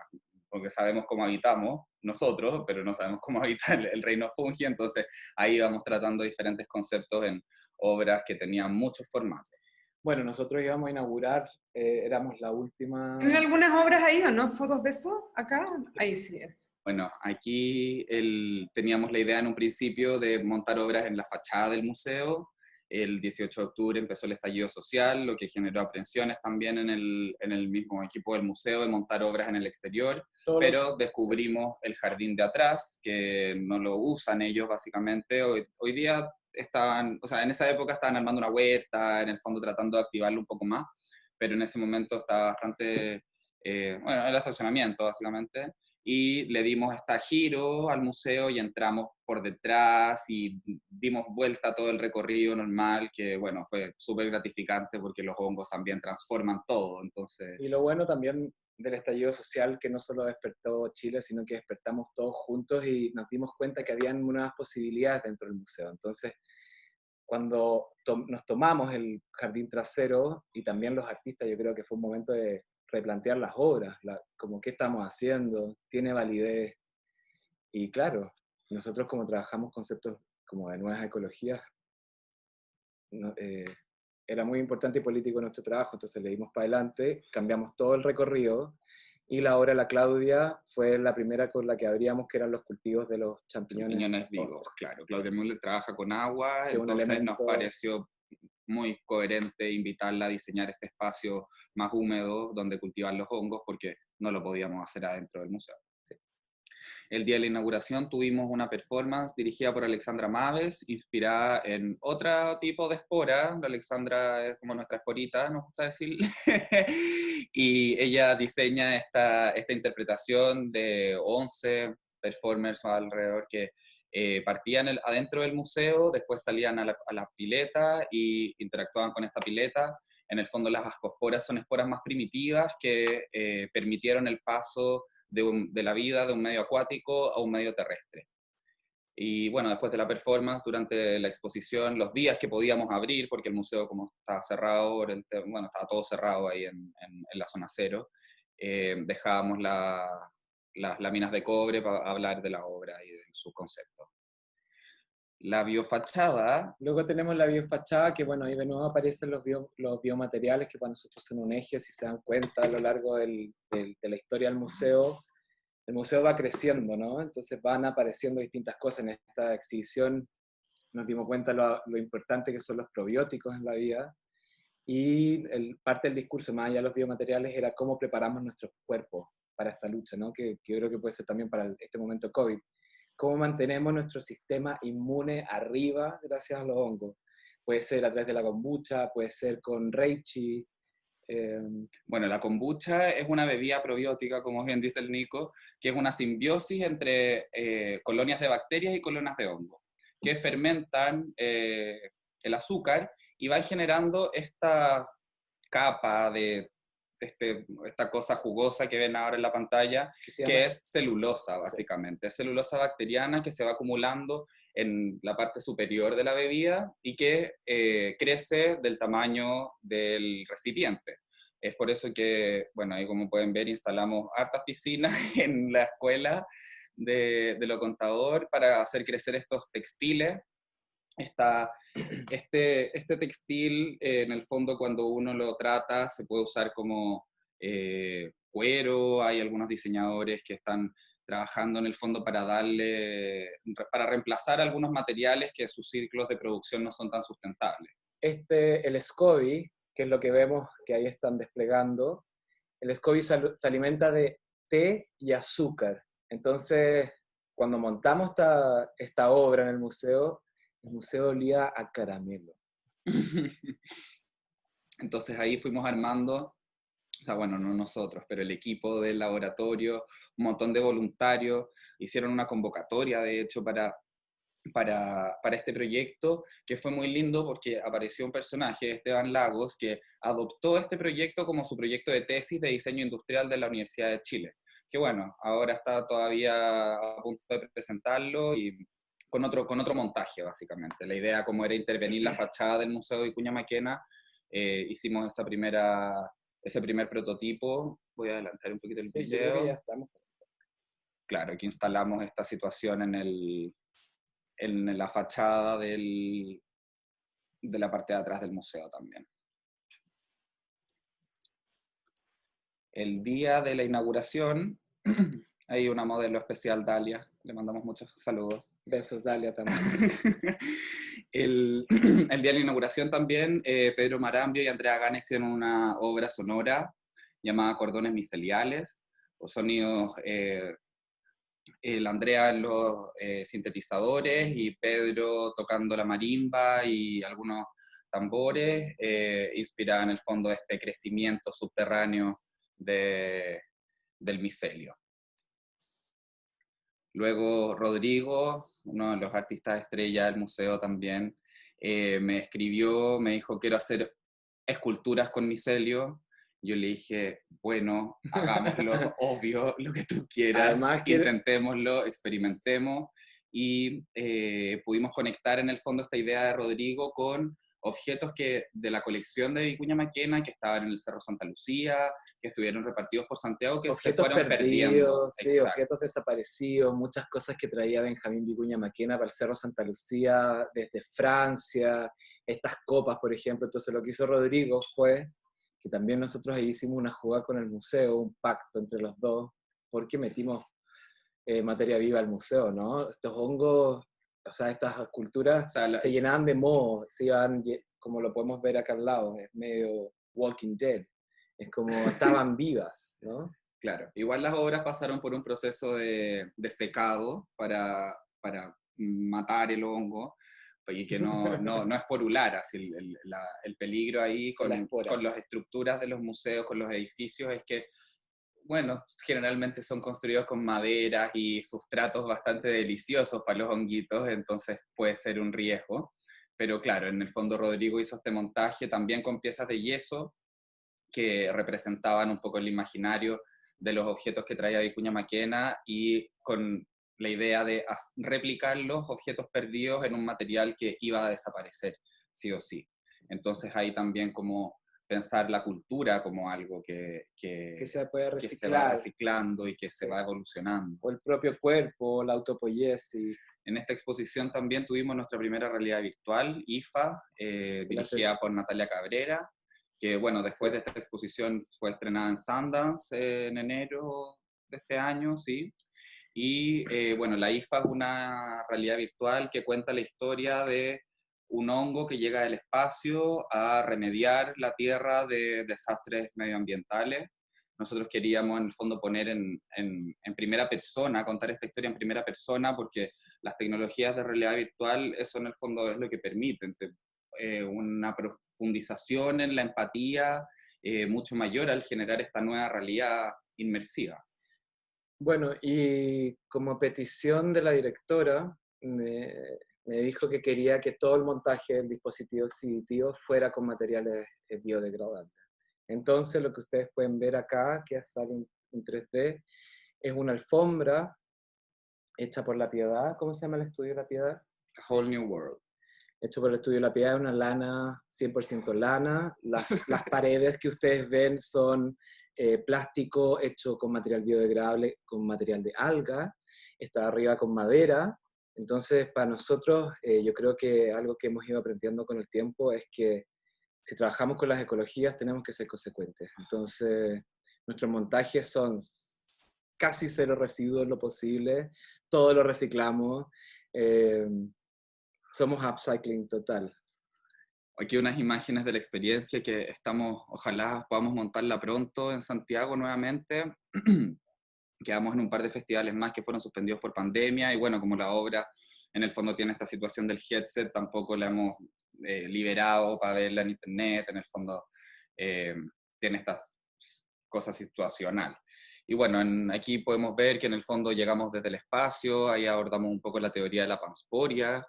porque sabemos cómo habitamos nosotros, pero no sabemos cómo habita el reino fungi, entonces ahí vamos tratando diferentes conceptos en obras que tenían muchos formatos. Bueno, nosotros íbamos a inaugurar, éramos la última... ¿Tienen algunas obras ahí o no? ¿Fotos de eso? ¿Acá? Ahí sí es. Bueno, aquí teníamos la idea en un principio de montar obras en la fachada del museo. El 18 de octubre empezó el estallido social, lo que generó aprensiones también en el mismo equipo del museo de montar obras en el exterior, pero descubrimos el jardín de atrás, que no lo usan ellos básicamente. Hoy día o sea, en esa época estaban armando una huerta, en el fondo tratando de activarlo un poco más, pero en ese momento estaba bastante, bueno, el estacionamiento básicamente. Y le dimos esta giro al museo y entramos por detrás y dimos vuelta a todo el recorrido normal, que bueno, fue súper gratificante porque los hongos también transforman todo, entonces... Y lo bueno también del estallido social, que no solo despertó Chile, sino que despertamos todos juntos y nos dimos cuenta que habían nuevas posibilidades dentro del museo. Entonces, cuando nos tomamos el jardín trasero, y también los artistas, yo creo que fue un momento de replantear las obras, como qué estamos haciendo, tiene validez. Y claro, nosotros como trabajamos conceptos como de nuevas ecologías, era muy importante y político nuestro trabajo, entonces le dimos para adelante, cambiamos todo el recorrido, y la obra La Claudia fue la primera con la que abríamos, que eran los cultivos de los champiñones vivos, claro. Claudia Müller trabaja con agua, que entonces nos pareció muy coherente invitarla a diseñar este espacio más húmedo donde cultivar los hongos, porque no lo podíamos hacer adentro del museo. Sí. El día de la inauguración tuvimos una performance dirigida por Alexandra Maves, inspirada en otro tipo de espora. Alexandra es como nuestra esporita, nos gusta decir. Y ella diseña esta interpretación de 11 performers alrededor que partían adentro del museo, después salían a la pileta y interactuaban con esta pileta. En el fondo las ascosporas son esporas más primitivas que permitieron el paso de la vida de un medio acuático a un medio terrestre. Y bueno, después de la performance, durante la exposición, los días que podíamos abrir, porque el museo como estaba cerrado, bueno, estaba todo cerrado ahí en la zona cero, dejábamos las láminas de cobre para hablar de la obra y de su concepto. La biofachada... Luego tenemos la biofachada, que bueno, ahí de nuevo aparecen los biomateriales, que para nosotros son un eje, si se dan cuenta, a lo largo de la historia del museo. El museo va creciendo, ¿no? Entonces van apareciendo distintas cosas. En esta exhibición nos dimos cuenta lo importante que son los probióticos en la vida, y parte del discurso, más allá de los biomateriales, era cómo preparamos nuestros cuerpos para esta lucha, ¿no? Que yo creo que puede ser también para este momento COVID. Cómo mantenemos nuestro sistema inmune arriba gracias a los hongos. Puede ser a través de la kombucha, puede ser con reichi, Bueno, la kombucha es una bebida probiótica, como bien dice el Nico, que es una simbiosis entre colonias de bacterias y colonias de hongos, que fermentan el azúcar y van generando esta capa de esta cosa jugosa que ven ahora en la pantalla, que es celulosa, básicamente. Es celulosa bacteriana que se va acumulando en la parte superior de la bebida y que crece del tamaño del recipiente. Es por eso que, bueno, ahí como pueden ver, instalamos hartas piscinas en la escuela de lo contador para hacer crecer estos textiles. Este textil, en el fondo, cuando uno lo trata, se puede usar como cuero. Hay algunos diseñadores que están trabajando en el fondo para reemplazar algunos materiales que sus ciclos de producción no son tan sustentables. El SCOBY, que es lo que vemos que ahí están desplegando, el SCOBY se alimenta de té y azúcar. Entonces, cuando montamos esta obra en el museo olía a caramelo. Entonces ahí fuimos armando, o sea, bueno, no nosotros, pero el equipo del laboratorio, un montón de voluntarios, hicieron una convocatoria, de hecho, para este proyecto, que fue muy lindo porque apareció un personaje, Esteban Lagos, que adoptó este proyecto como su proyecto de tesis de diseño industrial de la Universidad de Chile. Que bueno, ahora está todavía a punto de presentarlo y con otro montaje, básicamente. La idea, como era intervenir la fachada del Museo de Vicuña Maquena, hicimos ese primer prototipo. Voy a adelantar un poquito el video. Yo creo que ya estamos. Claro, aquí instalamos esta situación en la fachada de la parte de atrás del museo también. El día de la inauguración, hay una modelo especial, Dalia, le mandamos muchos saludos. Besos, Dalia, también. el día de la inauguración también, Pedro Marambio y Andrea Gana hicieron una obra sonora llamada Cordones Miceliales, o sonidos... el Andrea en los sintetizadores y Pedro tocando la marimba y algunos tambores, inspirada en el fondo este crecimiento subterráneo del micelio. Luego Rodrigo, uno de los artistas estrella del museo también, me escribió, me dijo, quiero hacer esculturas con micelio. Yo le dije, bueno, hagámoslo, obvio, lo que tú quieras, Además, intentémoslo, experimentemos, y pudimos conectar en el fondo esta idea de Rodrigo con objetos de la colección de Vicuña Maquena, que estaban en el Cerro Santa Lucía, que estuvieron repartidos por Santiago, que objetos se fueron perdiendo. Sí, exacto. Objetos desaparecidos, muchas cosas que traía Benjamín Vicuña Maquena para el Cerro Santa Lucía, desde Francia, estas copas, por ejemplo. Entonces lo que hizo Rodrigo fue que también nosotros ahí hicimos una jugada con el museo, un pacto entre los dos, porque metimos materia viva al museo, ¿no? Estos hongos, o sea, estas esculturas se llenaban de moho, se iban, como lo podemos ver acá al lado, es medio Walking Dead, es como estaban vivas, ¿no? Claro, igual las obras pasaron por un proceso de secado para matar el hongo, y que no es porular, así el peligro ahí con las estructuras de los museos, con los edificios, es que, bueno, generalmente son construidos con maderas y sustratos bastante deliciosos para los honguitos, entonces puede ser un riesgo. Pero claro, en el fondo Rodrigo hizo este montaje también con piezas de yeso que representaban un poco el imaginario de los objetos que traía Vicuña Maquena y con la idea de replicar los objetos perdidos en un material que iba a desaparecer, sí o sí. Entonces ahí también como pensar la cultura como algo que se puede reciclar, que se va reciclando y que se va evolucionando. O el propio cuerpo, la autopoiesis. En esta exposición también tuvimos nuestra primera realidad virtual, IFA, dirigida por Natalia Cabrera, que bueno, después de esta exposición fue estrenada en Sundance en enero de este año, sí. Y bueno, la IFA es una realidad virtual que cuenta la historia de un hongo que llega del espacio a remediar la Tierra de desastres medioambientales. Nosotros queríamos en el fondo poner en primera persona, contar esta historia en primera persona, porque las tecnologías de realidad virtual, eso en el fondo es lo que permiten, una profundización en la empatía mucho mayor al generar esta nueva realidad inmersiva. Bueno, y como petición de la directora, me dijo que quería que todo el montaje del dispositivo exhibitivo fuera con materiales biodegradables. Entonces lo que ustedes pueden ver acá, que sale en 3D, es una alfombra hecha por La Piedad. ¿Cómo se llama el estudio La Piedad? A Whole New World. Hecho por el estudio La Piedad, es una lana, 100% lana. Las paredes que ustedes ven son plástico hecho con material biodegradable, con material de alga. Está arriba con madera. Entonces, para nosotros, yo creo que algo que hemos ido aprendiendo con el tiempo es que si trabajamos con las ecologías tenemos que ser consecuentes. Entonces, nuestros montajes son casi cero residuos lo posible, todo lo reciclamos, somos upcycling total. Aquí unas imágenes de la experiencia que estamos, ojalá podamos montarla pronto en Santiago nuevamente. Quedamos en un par de festivales más que fueron suspendidos por pandemia, y bueno, como la obra en el fondo tiene esta situación del headset, tampoco la hemos liberado para verla en internet, en el fondo tiene estas cosas situacionales. Y bueno, aquí podemos ver que en el fondo llegamos desde el espacio, ahí abordamos un poco la teoría de la pansporia,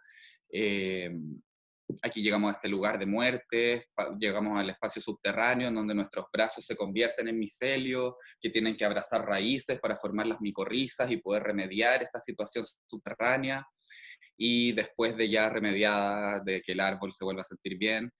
aquí llegamos a este lugar de muerte, llegamos al espacio subterráneo en donde nuestros brazos se convierten en micelios, que tienen que abrazar raíces para formar las micorrizas y poder remediar esta situación subterránea. Y después de ya remediada, de que el árbol se vuelva a sentir bien,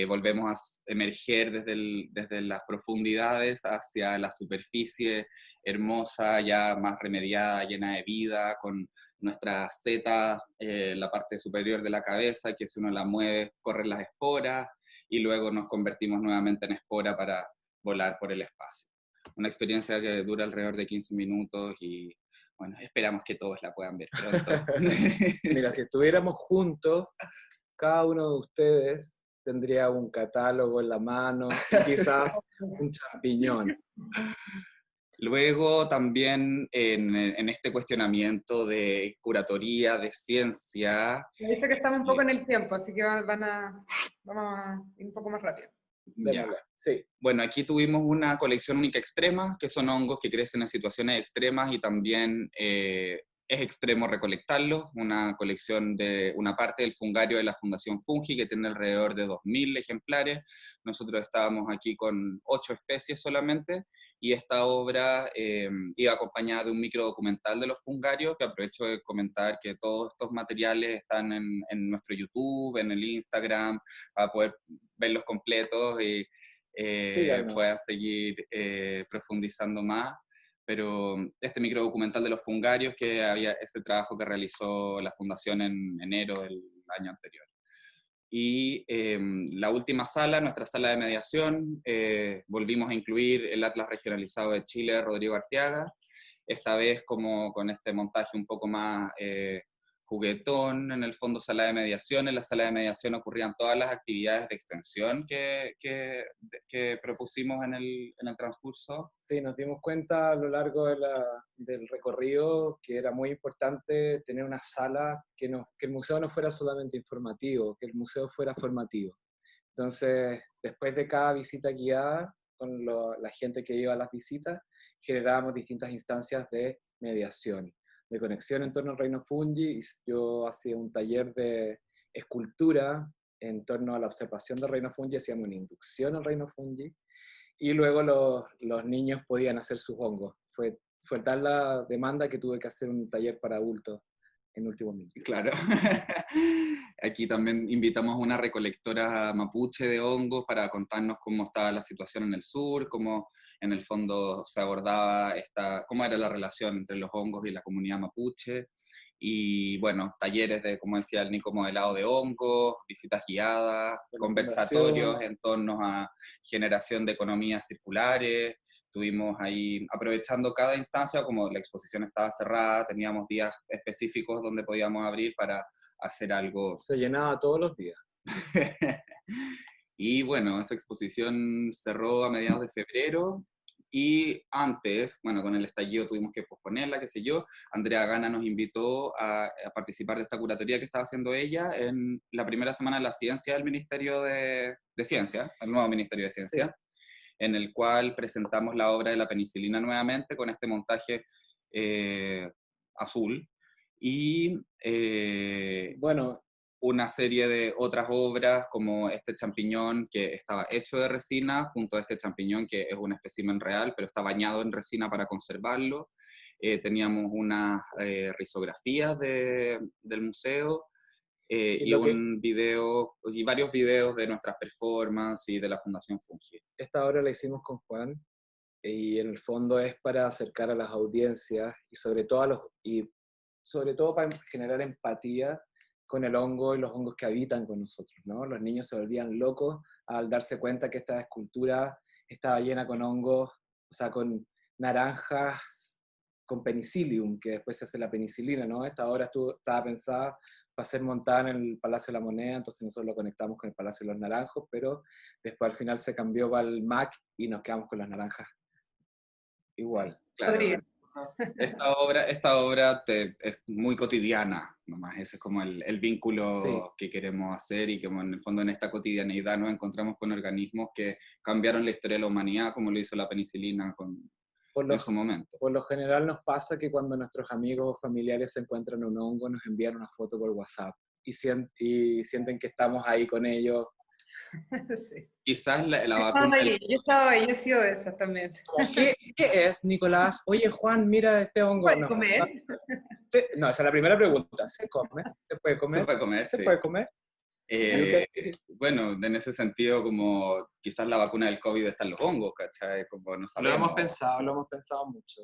volvemos a emerger desde las profundidades hacia la superficie hermosa, ya más remediada, llena de vida, con nuestra seta, la parte superior de la cabeza, que si uno la mueve corren las esporas, y luego nos convertimos nuevamente en espora para volar por el espacio. Una experiencia que dura alrededor de 15 minutos y bueno, esperamos que todos la puedan ver pronto. Mira, si estuviéramos juntos, cada uno de ustedes tendría un catálogo en la mano y quizás un champiñón. Luego también en este cuestionamiento de curatoría, de ciencia. Me dice que estamos un poco en el tiempo, así que vamos a ir un poco más rápido. Ya. Sí. Bueno, aquí tuvimos una colección única extrema, que son hongos que crecen en situaciones extremas y también es extremo recolectarlos. Una colección de una parte del fungario de la Fundación Fungi, que tiene alrededor de 2.000 ejemplares. Nosotros estábamos aquí con 8 especies solamente, y esta obra iba acompañada de un microdocumental de los fungarios, que aprovecho de comentar que todos estos materiales están en nuestro YouTube, en el Instagram, para poder verlos completos y pueda seguir profundizando más. Pero este microdocumental de los fungarios, que había este trabajo que realizó la Fundación en enero del año anterior. Y la última sala, nuestra sala de mediación, volvimos a incluir el Atlas Regionalizado de Chile de Rodrigo Arteaga, esta vez como con este montaje un poco más juguetón, en el fondo sala de mediación. En la sala de mediación ocurrían todas las actividades de extensión que propusimos en el transcurso. Sí, nos dimos cuenta a lo largo del recorrido que era muy importante tener una sala que el museo no fuera solamente informativo, que el museo fuera formativo. Entonces, después de cada visita guiada, con la gente que iba a las visitas, generábamos distintas instancias de mediación, de conexión en torno al reino fungi. Y yo hacía un taller de escultura en torno a la observación del reino fungi, hacíamos una inducción al reino fungi, y luego los niños podían hacer sus hongos. Fue tal la demanda que tuve que hacer un taller para adultos en último minuto. Claro. Aquí también invitamos a una recolectora mapuche de hongos para contarnos cómo estaba la situación en el sur, cómo en el fondo se abordaba cómo era la relación entre los hongos y la comunidad mapuche. Y bueno, talleres de, como decía el Nico, modelado de hongos, visitas guiadas, conversatorios en torno a generación de economías circulares. Estuvimos ahí aprovechando cada instancia, como la exposición estaba cerrada, teníamos días específicos donde podíamos abrir para hacer algo. Se llenaba todos los días. Y bueno, esa exposición cerró a mediados de febrero, y antes, bueno, con el estallido tuvimos que posponerla, qué sé yo. Andrea Gana nos invitó a participar de esta curatoría que estaba haciendo ella en la primera semana de la ciencia del Ministerio de Ciencia, el nuevo Ministerio de Ciencia. Sí. en el cual presentamos la obra de la penicilina nuevamente con este montaje azul, y Bueno, una serie de otras obras como este champiñón que estaba hecho de resina, junto a este champiñón que es un espécimen real, pero está bañado en resina para conservarlo. Teníamos unas risografías del museo, y un video, y varios videos de nuestras performances y de la Fundación Fungi. Esta obra la hicimos con Juan, y en el fondo es para acercar a las audiencias y sobre todo para generar empatía con el hongo y los hongos que habitan con nosotros, ¿no? Los niños se volvían locos al darse cuenta que esta escultura estaba llena con hongos, o sea, con naranjas, con penicillium, que después se hace la penicilina, ¿no? Esta obra estaba pensada para ser montada en el Palacio de la Moneda, entonces nosotros lo conectamos con el Palacio de los Naranjos, pero después al final se cambió para el MAC y nos quedamos con las naranjas igual. Claro, Podría. esta obra es muy cotidiana, nomás ese es como el vínculo Sí. que queremos hacer, y que en el fondo en esta cotidianeidad nos encontramos con organismos que cambiaron la historia de la humanidad, como lo hizo la penicilina en su momento. Por lo general nos pasa que cuando nuestros amigos o familiares se encuentran un hongo, nos envían una foto por WhatsApp y sienten que estamos ahí con ellos. Sí. Quizás la Yo vacuna... estaba ahí, yo he sido de esas también. ¿Qué es, Nicolás? Oye, Juan, mira este hongo. ¿Puedes No, comer? no, esa es la primera pregunta. ¿Se come? ¿Se puede comer? Se puede comer, ¿Se sí. puede comer? Bueno, en ese sentido, como quizás la vacuna del COVID está en los hongos, ¿cachai? Como no Lo sabemos. hemos pensado mucho.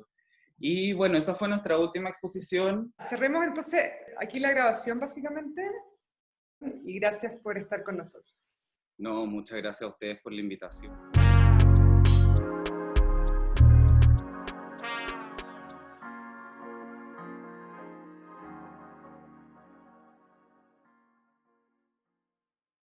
Y bueno, esa fue nuestra última exposición. Cerremos entonces aquí la grabación básicamente y gracias por estar con nosotros. No, muchas gracias a ustedes por la invitación.